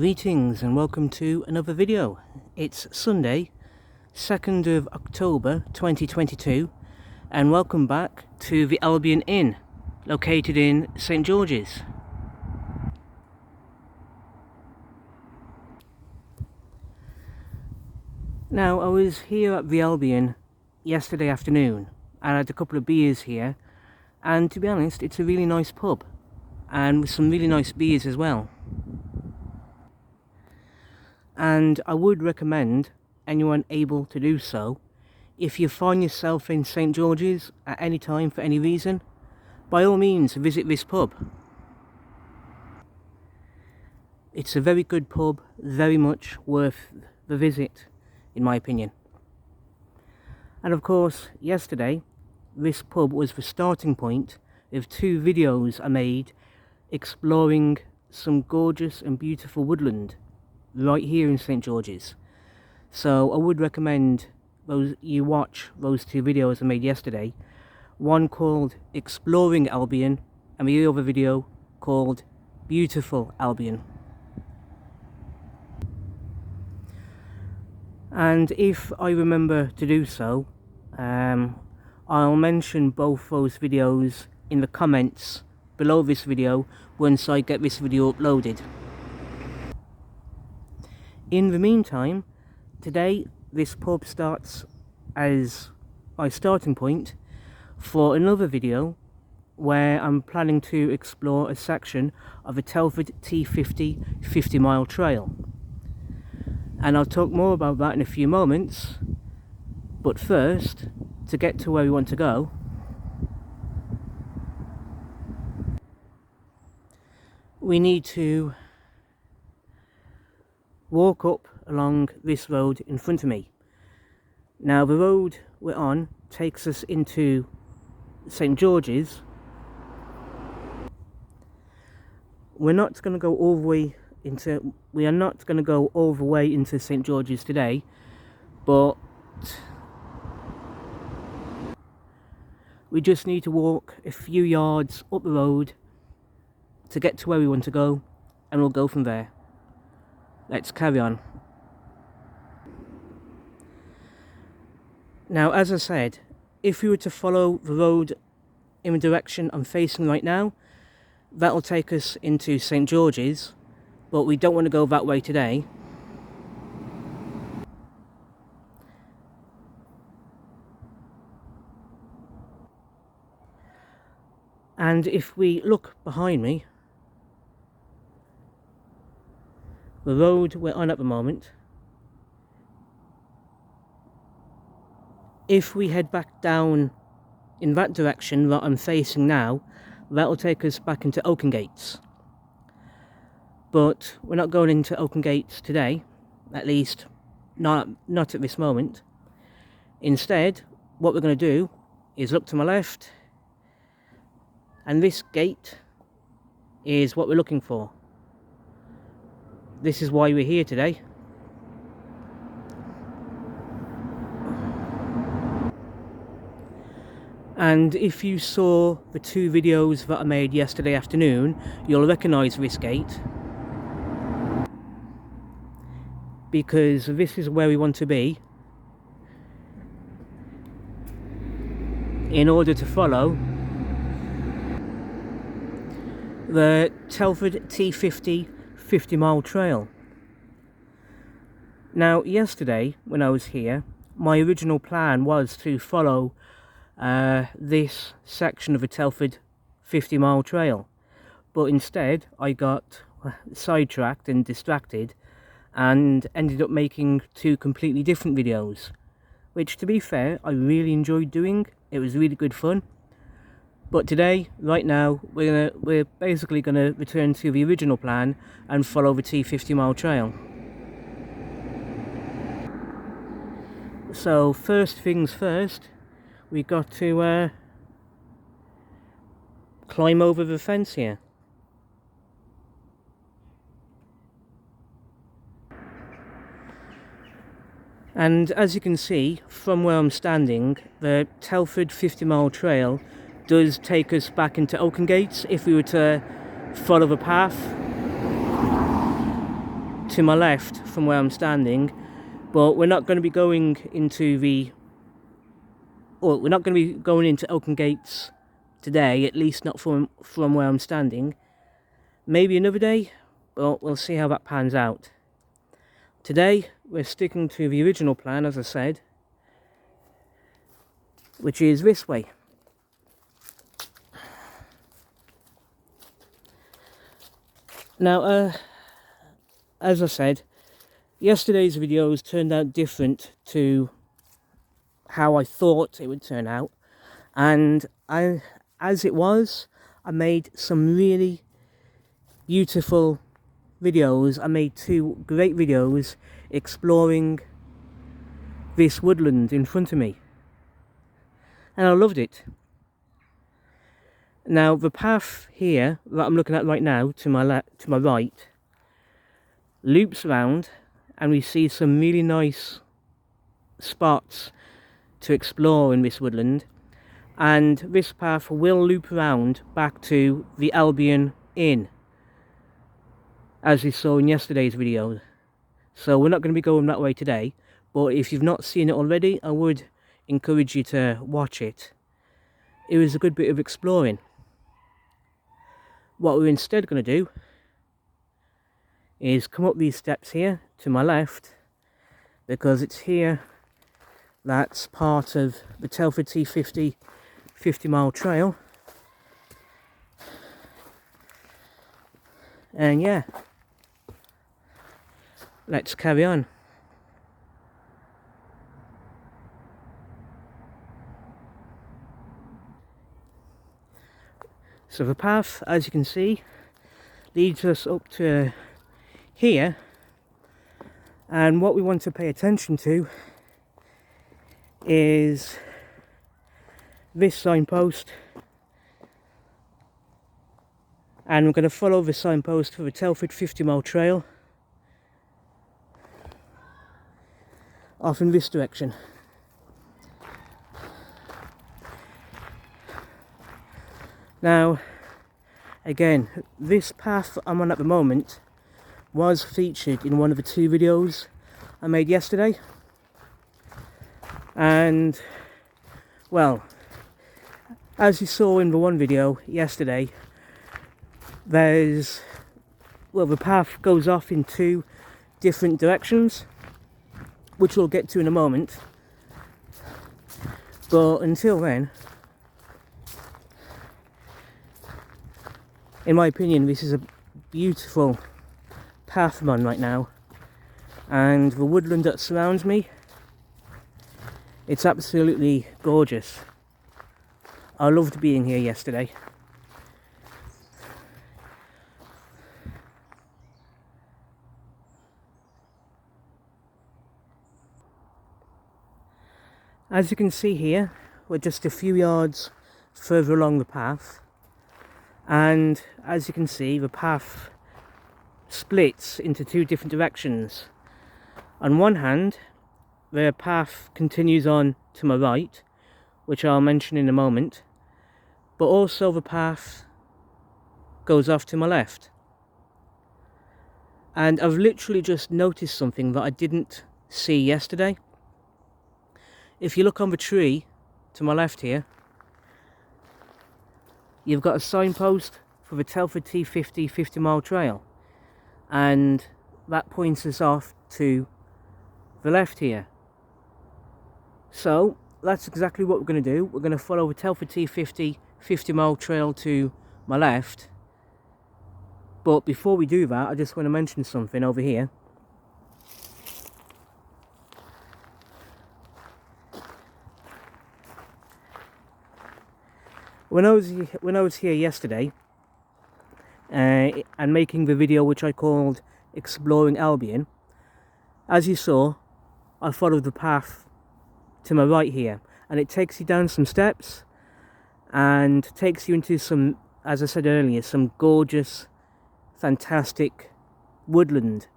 Greetings and welcome to another video. It's Sunday, 2nd of October 2022, and welcome back to the Albion Inn, located in St George's. Now, I was here at the Albion yesterday afternoon. I had a couple of beers here, and to be honest, it's a really nice pub, and with some really nice beers as well. And I would recommend anyone able to do so, if you find yourself in St George's at any time for any reason, by all means visit this pub. It's a very good pub, very much worth the visit, in my opinion. And of course, yesterday, this pub was the starting point of two videos I made exploring some gorgeous and beautiful woodland right here in St George's. So I would recommend you watch those two videos I made yesterday. One called Exploring Albion and the other video called Beautiful Albion. And if I remember to do so, I'll mention both those videos in the comments below this video once I get this video uploaded. In the meantime, today this pub starts as my starting point for another video where I'm planning to explore a section of the Telford T50 50-mile trail. And I'll talk more about that in a few moments, but first, to get to where we want to go, we need to walk up along this road in front of me. Now the road we're on takes us into St George's. We are not going to go all the way into St George's today, but we just need to walk a few yards up the road to get to where we want to go, and we'll go from there. Let's carry on. Now, as I said, if we were to follow the road in the direction I'm facing right now, that'll take us into St George's, but we don't want to go that way today. And if we look behind me, the road we're on at the moment, if we head back down in that direction that I'm facing now, that'll take us back into Oakengates. But we're not going into Oakengates today, at least not at this moment. Instead, what we're going to do is look to my left, and this gate is what we're looking for. This is why we're here today. And if you saw the two videos that I made yesterday afternoon, you'll recognise this gate, because this is where we want to be in order to follow the Telford T50 50-mile trail. Now, yesterday when I was here, my original plan was to follow this section of the Telford 50-mile trail, but instead I got sidetracked and distracted and ended up making two completely different videos, which, to be fair, I really enjoyed doing. It was really good fun. But today, right now, we're basically going to return to the original plan and follow the T50-mile trail. So first things first, we got to climb over the fence here. And as you can see from where I'm standing, the Telford 50-mile trail does take us back into Oakengates if we were to follow the path. to my left from where I'm standing, but we're not going to be going into we're not going to be going into Oakengates today, at least not from where I'm standing. Maybe another day, but we'll see how that pans out. Today we're sticking to the original plan, as I said, which is this way. Now, as I said, yesterday's videos turned out different to how I thought it would turn out, and as it was, I made some really beautiful videos. I made 2 great videos exploring this woodland in front of me, and I loved it. Now the path here that I'm looking at right now, to my right, loops around, and we see some really nice spots to explore in this woodland, and this path will loop around back to the Albion Inn, as you saw in yesterday's video. So we're not going to be going that way today, but if you've not seen it already, I would encourage you to watch it. It was a good bit of exploring. What we're instead going to do is come up these steps here to my left, because it's here that's part of the Telford T50 50-mile trail. And yeah, let's carry on. So the path, as you can see, leads us up to here, and what we want to pay attention to is this signpost, and we're going to follow the signpost for the Telford 50-mile trail off in this direction. Now, again, this path I'm on at the moment was featured in one of the 2 videos I made yesterday, and well, as you saw in the one video yesterday, the path goes off in 2 different directions, which we'll get to in a moment. But until then, in my opinion, this is a beautiful path I'm on right now, and the woodland that surrounds me, it's absolutely gorgeous. I loved being here yesterday. As you can see here, we're just a few yards further along the path, and as you can see, the path splits into 2 different directions. On one hand, the path continues on to my right, which I'll mention in a moment, but also the path goes off to my left. And I've literally just noticed something that I didn't see yesterday. If you look on the tree to my left here, you've got a signpost for the Telford T50 50-mile trail, and that points us off to the left here. So that's exactly what we're going to do. We're going to follow the Telford T50 50-mile trail to my left. But before we do that, I just want to mention something over here. When I was here yesterday, and making the video which I called Exploring Albion, as you saw, I followed the path to my right here, and it takes you down some steps and takes you into some, as I said earlier, some gorgeous, fantastic woodland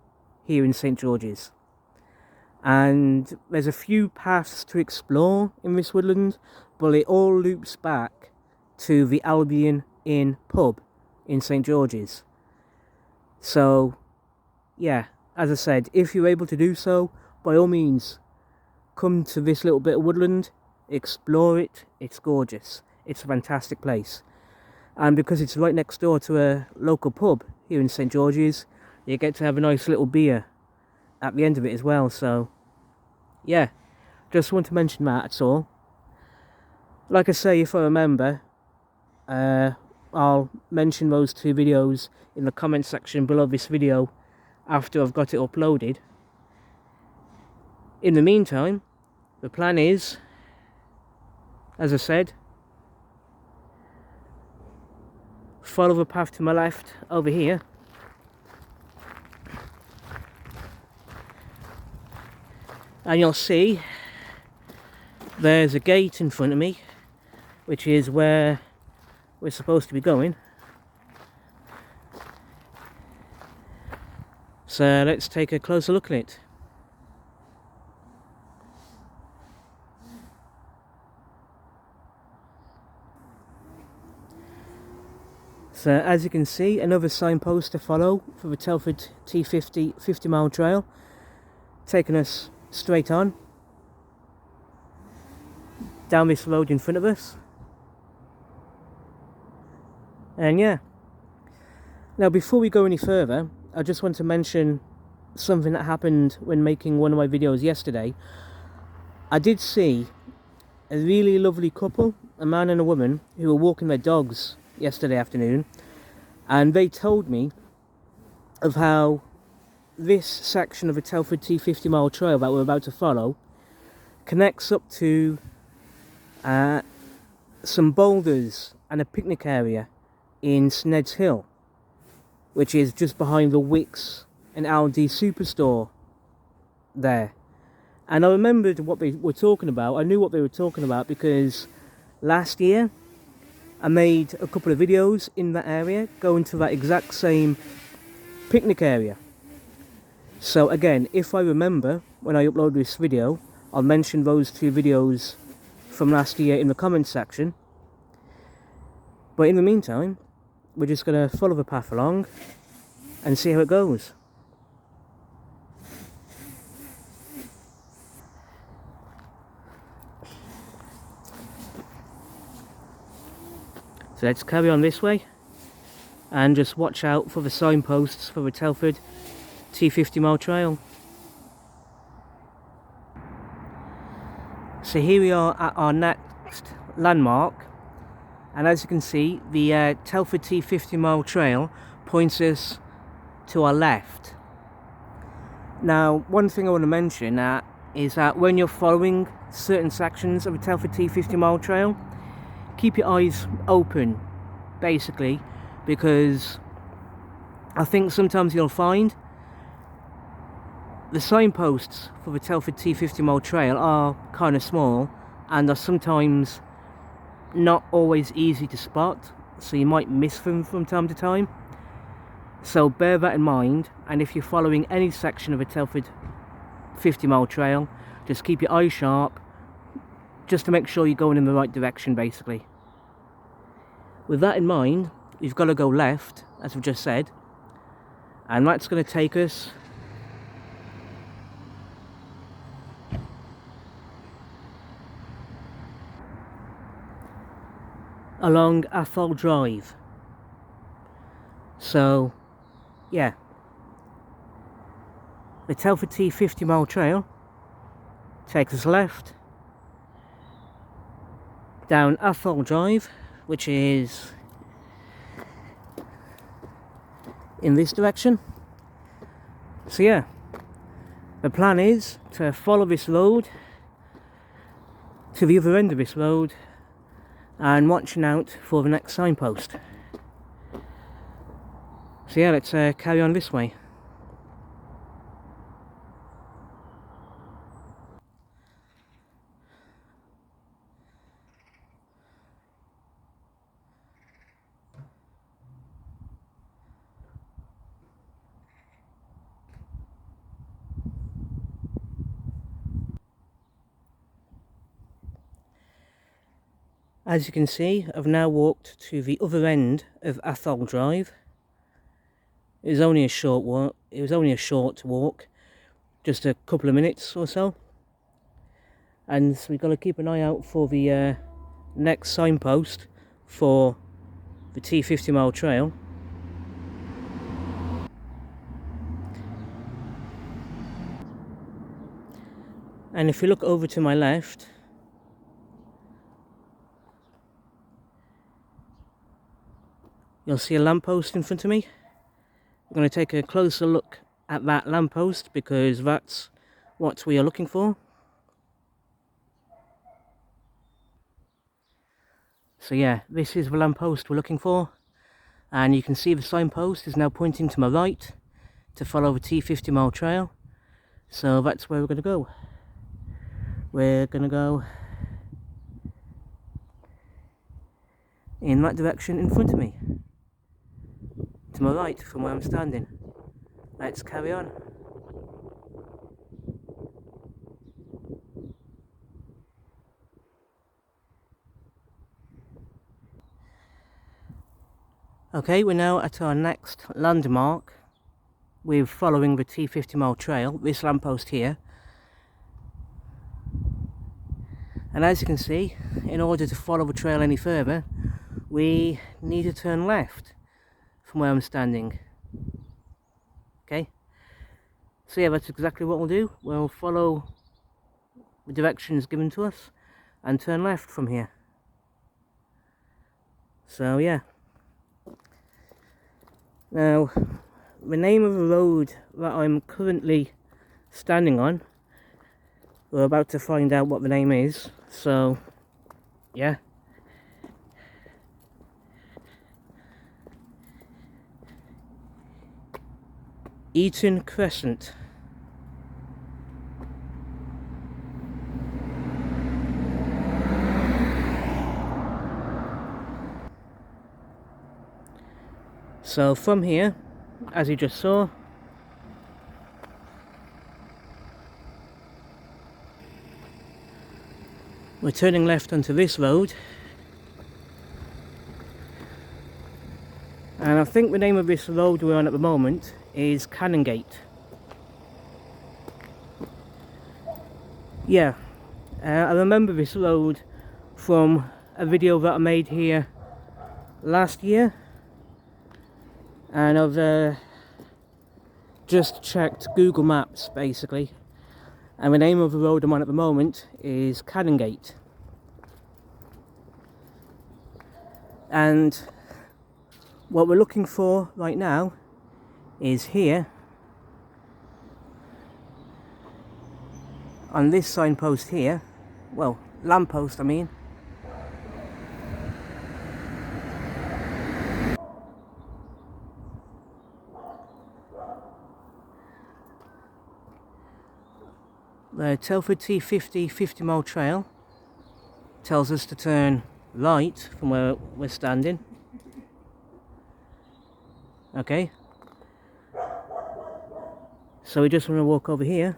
here in St George's. And there's a few paths to explore in this woodland, but it all loops back to the Albion Inn pub in St George's. So yeah, as I said, if you're able to do so, by all means, come to this little bit of woodland, explore it. It's gorgeous. It's a fantastic place. And because it's right next door to a local pub here in St George's, you get to have a nice little beer at the end of it as well. So yeah, just want to mention that, that's all. Like I say, if I remember, I'll mention those 2 videos in the comment section below this video after I've got it uploaded. In the meantime, the plan is, as I said, follow the path to my left over here, and you'll see there's a gate in front of me, which is where we're supposed to be going. So let's take a closer look at it. So as you can see, another signpost to follow for the Telford T50 50-mile trail, taking us straight on down this road in front of us. And yeah, now before we go any further, I just want to mention something that happened when making one of my videos yesterday. I did see a really lovely couple, a man and a woman, who were walking their dogs yesterday afternoon, and they told me of how this section of the Telford T50 mile trail that we're about to follow connects up to some boulders and a picnic area in Snedshill, which is just behind the Wickes and Aldi superstore there. And I remembered what they were talking about. I knew what they were talking about because last year I made a couple of videos in that area going to that exact same picnic area. So again, if I remember when I upload this video, I'll mention those 2 videos from last year in the comments section. But in the meantime, we're just going to follow the path along and see how it goes. So let's carry on this way and just watch out for the signposts for the Telford T50 mile trail. So here we are at our next landmark, and as you can see, the Telford T50 mile trail points us to our left. Now, one thing I want to mention is that when you're following certain sections of the Telford T50 mile trail, keep your eyes open, basically, because I think sometimes you'll find the signposts for the Telford T50 mile trail are kind of small and are sometimes not always easy to spot, so you might miss them from time to time. So bear that in mind, and if you're following any section of a Telford 50 mile trail, just keep your eyes sharp, just to make sure you're going in the right direction, basically. With that in mind, you've got to go left, as we've just said, and that's going to take us along Athol Drive. So yeah, the Telford T50 mile trail takes us left down Athol Drive, which is in this direction. So yeah, the plan is to follow this road to the other end of this road and watching out for the next signpost. So yeah, let's carry on this way. As you can see, I've now walked to the other end of Athol Drive, It was only a short walk. It was only a short walk, just a couple of minutes or so. And so we've got to keep an eye out for the next signpost for the T50 mile trail. And if you look over to my left, you'll see a lamppost in front of me. I'm going to take a closer look at that lamppost because that's what we are looking for. So yeah, this is the lamppost we're looking for, and you can see the signpost is now pointing to my right to follow the T50 mile trail. So that's where we're going to go. We're going to go in that direction in front of me, to my right from where I'm standing. Let's carry on. Okay, we're now at our next landmark. We're following the T50 mile trail, this lamppost here. And as you can see, in order to follow the trail any further, we need to turn left from where I'm standing. Okay, so yeah, that's exactly what we'll do. We'll follow the directions given to us and turn left from here. So yeah. Now, the name of the road that I'm currently standing on, we're about to find out what the name is, so yeah. Eaton Crescent. So from here, as you just saw, we're turning left onto this road, and I think the name of this road we're on at the moment is Canongate. Yeah, I remember this road from a video that I made here last year, and I've just checked Google Maps basically, and the name of the road I'm on at the moment is Canongate. And what we're looking for right now is here on this signpost here, well, lamppost I mean. The Telford T50 50 mile trail tells us to turn right from where we're standing. Okay, so we just want to walk over here.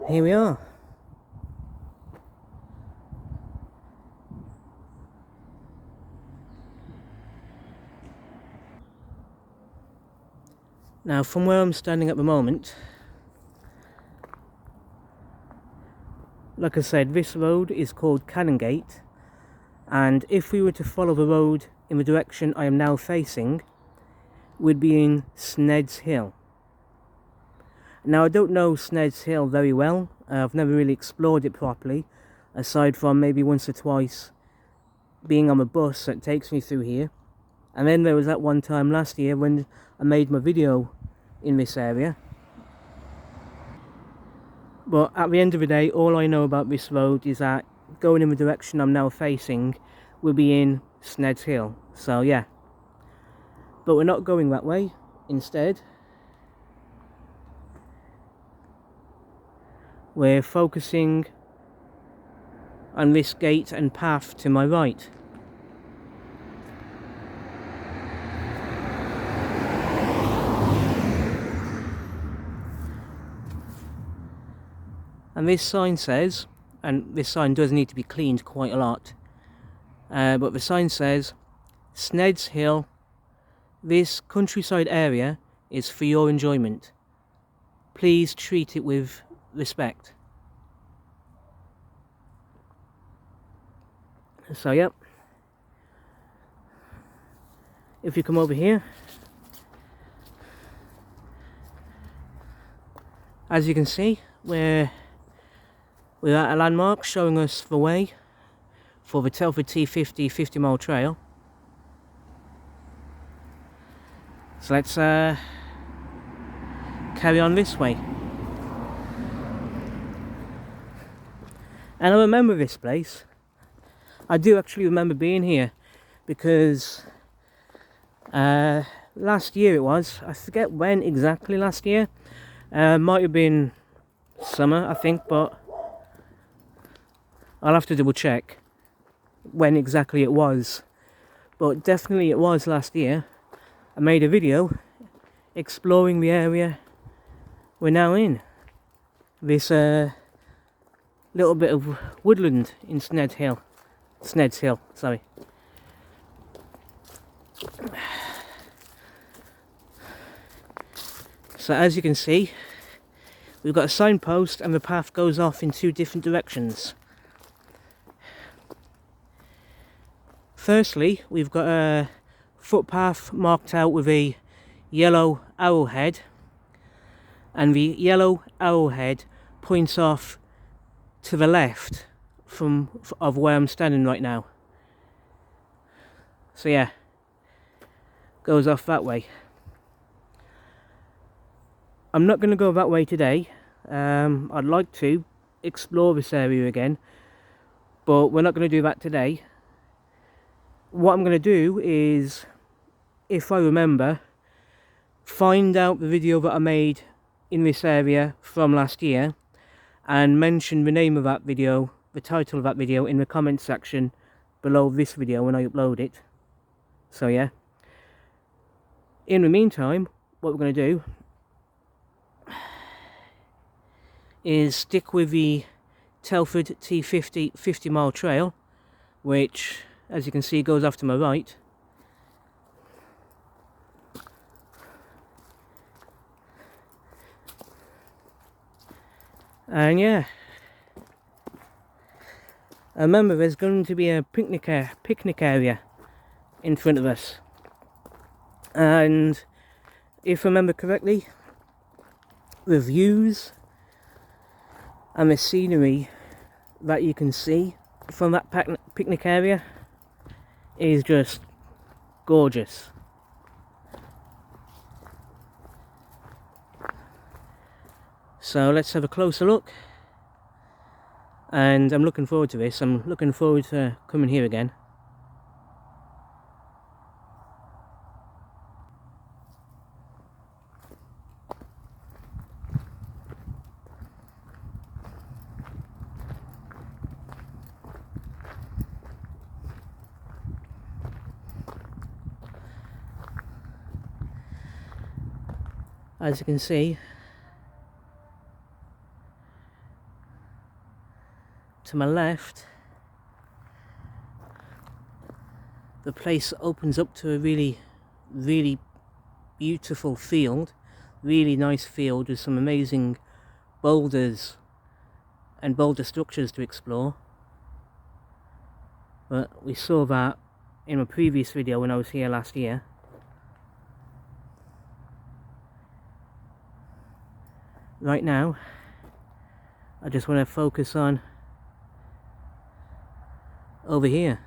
Here we are. Now, from where I'm standing at the moment, like I said, this road is called Canongate, and if we were to follow the road in the direction I am now facing, we'd be in Snedshill. Now, I don't know Snedshill very well. I've never really explored it properly, aside from maybe once or twice being on the bus that takes me through here. And then there was that one time last year when I made my video in this area. But at the end of the day, all I know about this road is that going in the direction I'm now facing will be in Snedshill. So yeah, but we're not going that way. Instead, we're focusing on this gate and path to my right. And this sign says, and this sign does need to be cleaned quite a lot, but the sign says, Snedshill, this countryside area is for your enjoyment. Please treat it with respect. So yep, if you come over here, as you can see, we're at a landmark showing us the way for the Telford T50 50-mile trail. So let's carry on this way. And I remember this place. I do actually remember being here because last year it was, I forget when exactly last year, might have been summer I think, but I'll have to double check when exactly it was, but definitely it was last year. I made a video exploring the area we're now in, this little bit of woodland in Snedshill, sorry. So as you can see, we've got a signpost and the path goes off in two different directions. Firstly, we've got a footpath marked out with a yellow arrowhead, and the yellow arrowhead points off to the left of where I'm standing right now. So yeah, goes off that way. I'm not going to go that way today. I'd like to explore this area again, but we're not going to do that today. What I'm going to do is, if I remember, find out the video that I made in this area from last year and mention the name of that video, the title of that video, in the comment section below this video when I upload it. So yeah, in the meantime, what we're going to do is stick with the Telford T50 50-mile trail, which, as you can see, goes off to my right. And yeah, I remember there's going to be a picnic area in front of us, and if I remember correctly, the views and the scenery that you can see from that picnic area is just gorgeous. So let's have a closer look, and I'm looking forward to this. I'm looking forward to coming here again. As you can see, to my left, the place opens up to a really beautiful field, really nice field with some amazing boulders and boulder structures to explore. But we saw that in my previous video when I was here last year. Right now, I just want to focus on over here.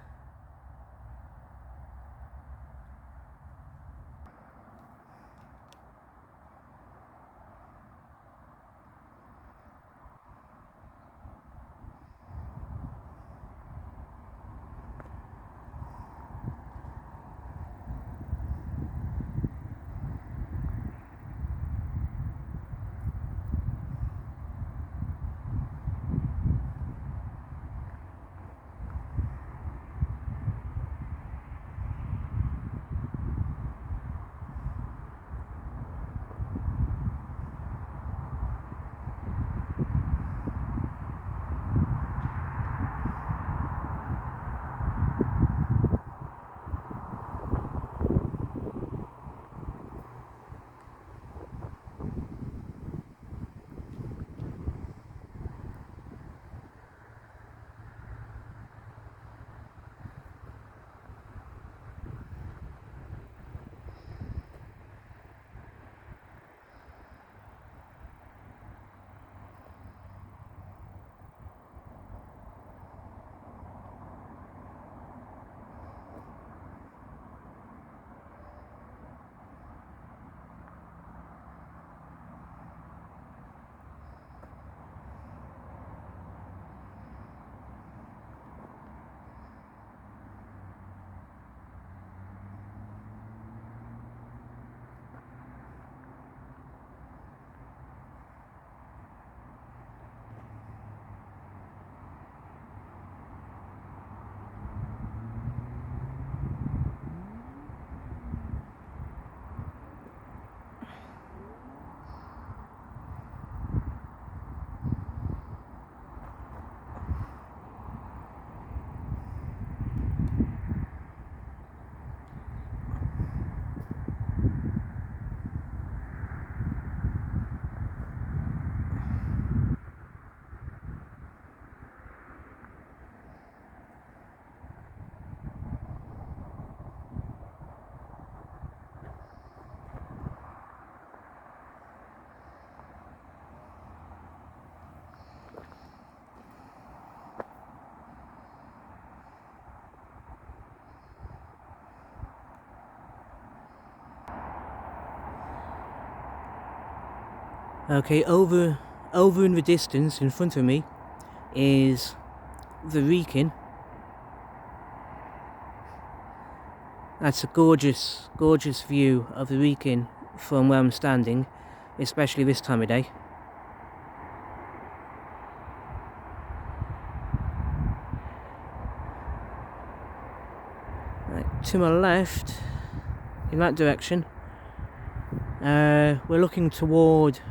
Okay, over in the distance in front of me is the Wrekin. That's a gorgeous view of the Wrekin from where I'm standing, especially this time of day. Right, to my left, in that direction, we're looking toward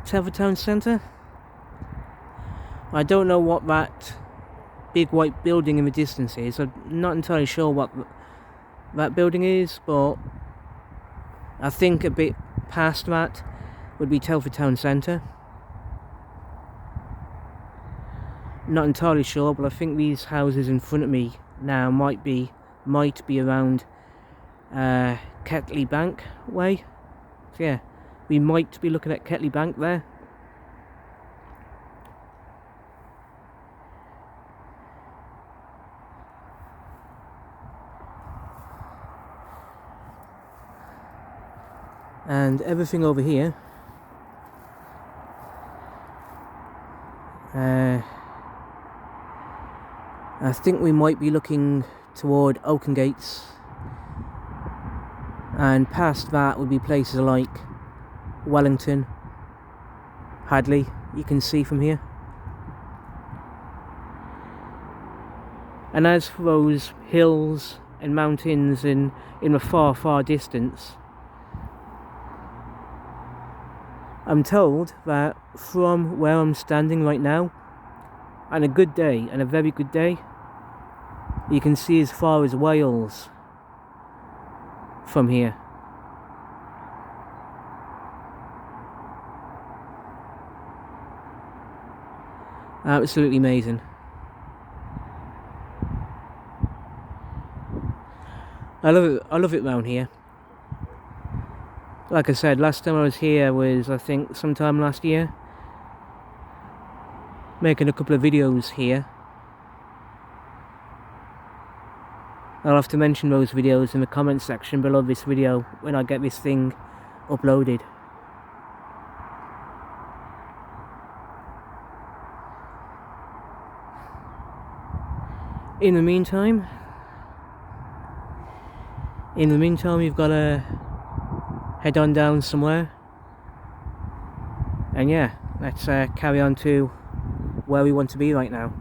Telford Centre. I don't know what that big white building in the distance is. I'm not entirely sure what that building is, but I think a bit past that would be Telford Town Centre. Not entirely sure, but I think these houses in front of me now might be around Ketley Bank way. So yeah, we might be looking at Ketley Bank there. And everything over here I think we might be looking toward Oakengates, and past that would be places like Wellington, Hadley, you can see from here. And as for those hills and mountains in the far distance, I'm told that from where I'm standing right now, on a good day, and a very good day, you can see as far as Wales from here. Absolutely amazing. I love it round here. Like I said, last time I was here was, I think, sometime last year, making a couple of videos here. I'll have to mention those videos in the comments section below this video when I get this thing uploaded. In the meantime, you've got to head on down somewhere. And yeah, let's carry on to where we want to be right now.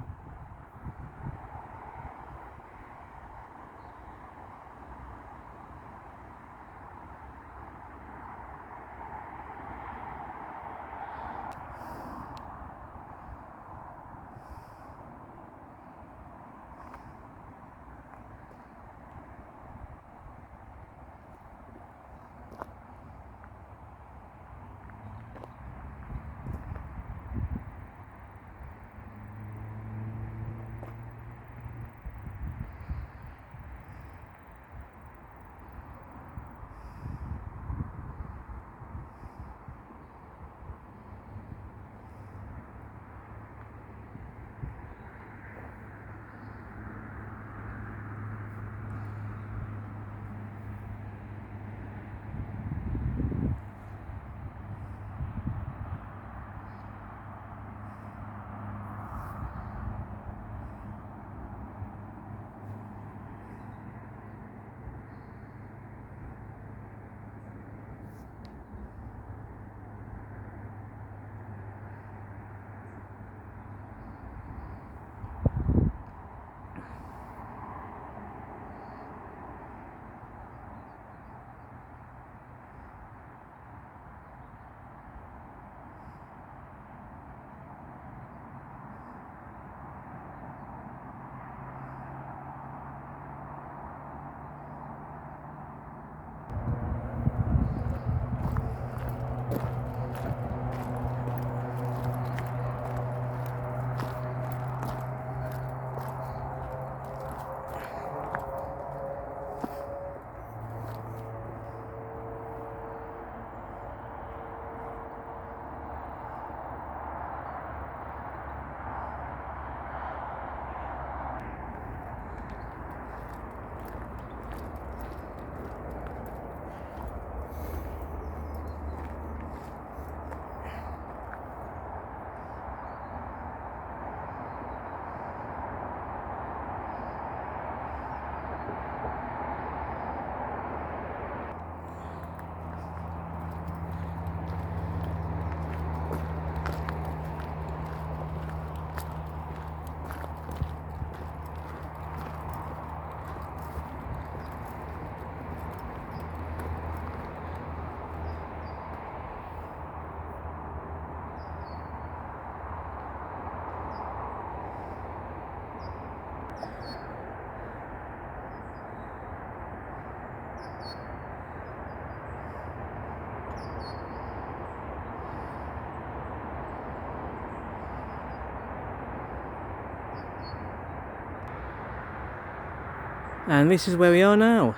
And this is where we are now.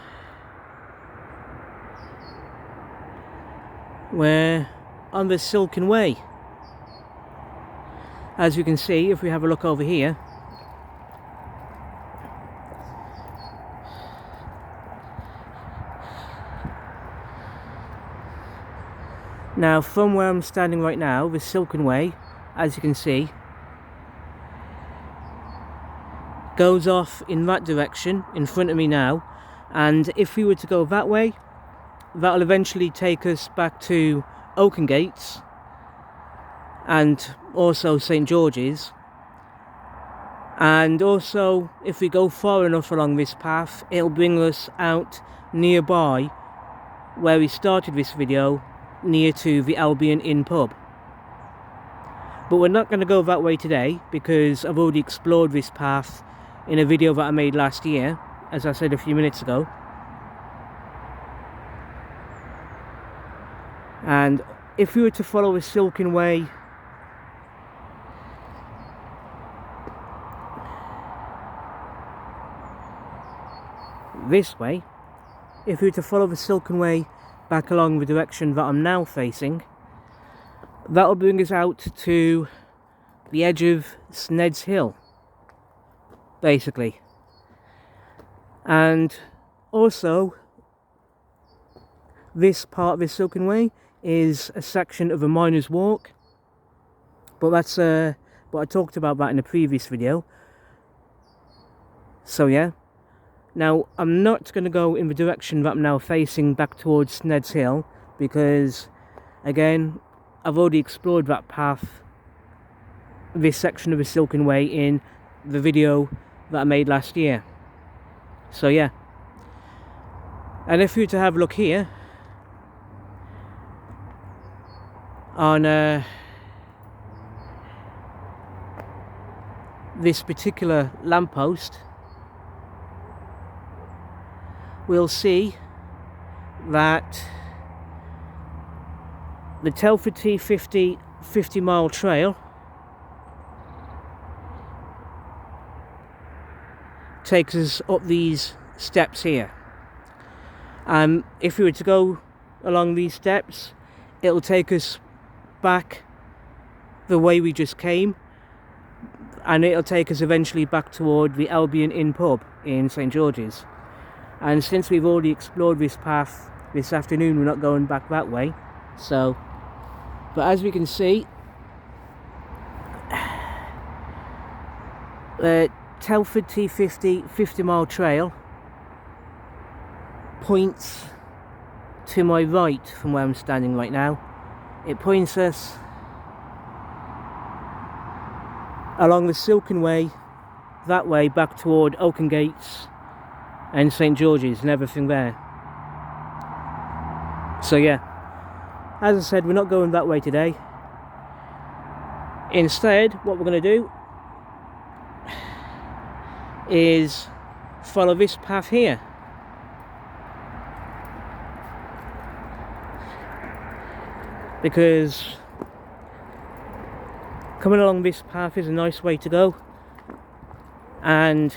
We're on the Silkin Way. As you can see, if we have a look over here, now from where I'm standing right now, the Silkin Way, as you can see, goes off in that direction in front of me now, and if we were to go that way, that'll eventually take us back to Oakengates and also St George's. And also, if we go far enough along this path, it'll bring us out nearby where we started this video, near to the Albion Inn pub. But we're not going to go that way today because I've already explored this path in a video that I made last year, as I said a few minutes ago. And if we were to follow the Silkin Way this way, if we were to follow the Silkin Way back along the direction that I'm now facing, that'll bring us out to the edge of Snedshill, basically. And also, this part of the Silkin Way is a section of a miner's walk, but that's but I talked about that in a previous video. So yeah, now I'm not going to go in the direction that I'm now facing back towards Snedshill, because again, I've already explored that path, this section of the Silkin Way, in the video that I made last year. So yeah, and if you were to have a look here on this particular lamppost, we'll see that the Telford T50 50-mile trail takes us up these steps here. If we were to go along these steps, it'll take us back the way we just came, and it'll take us eventually back toward the Albion Inn pub in St George's. And since we've already explored this path this afternoon, we're not going back that way. So, but as we can see, the Telford T50 50-mile trail points to my right from where I'm standing right now. It points us along the Silkin Way, that way back toward Oakengates and St George's and everything there. So yeah, as I said, we're not going that way today. Instead, what we're going to do is follow this path here. Because coming along this path is a nice way to go, and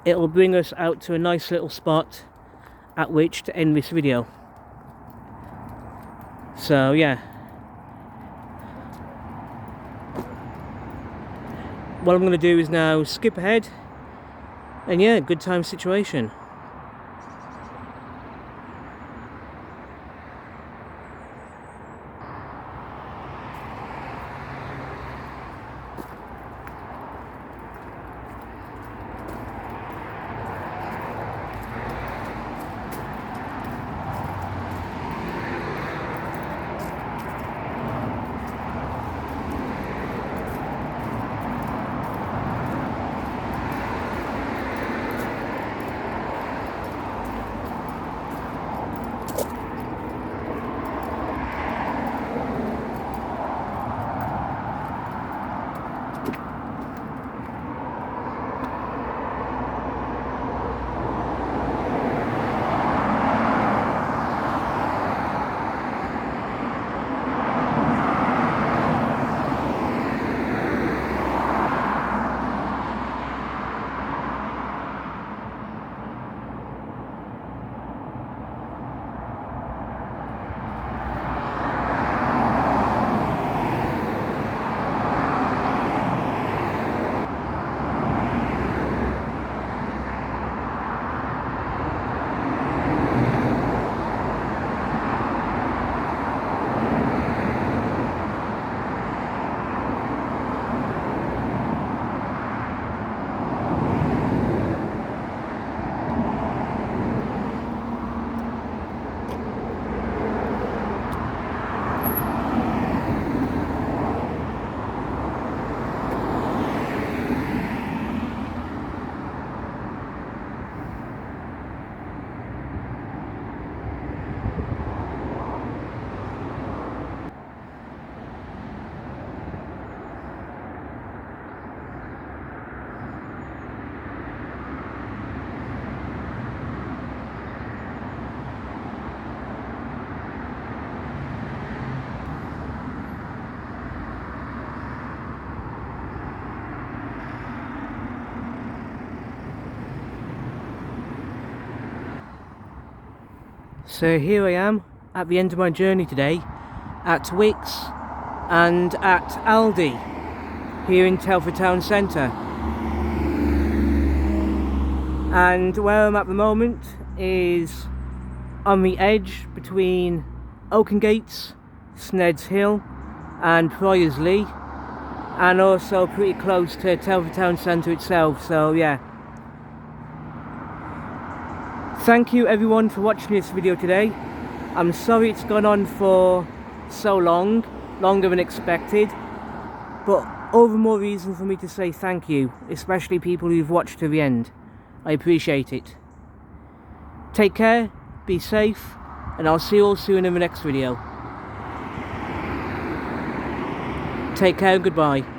it'll bring us out to a nice little spot at which to end this video. So yeah, what I'm going to do is now skip ahead, and yeah, good time situation. So here I am at the end of my journey today at Wickes and at Aldi here in Telford Town Centre. And where I'm at the moment is on the edge between Oakengates, Snedshill and Priorslee, and also pretty close to Telford Town Centre itself, so yeah. Thank you everyone for watching this video today. I'm sorry it's gone on for so long, longer than expected, but all the more reason for me to say thank you, especially people who've watched to the end. I appreciate it. Take care, be safe, and I'll see you all soon in the next video. Take care and goodbye.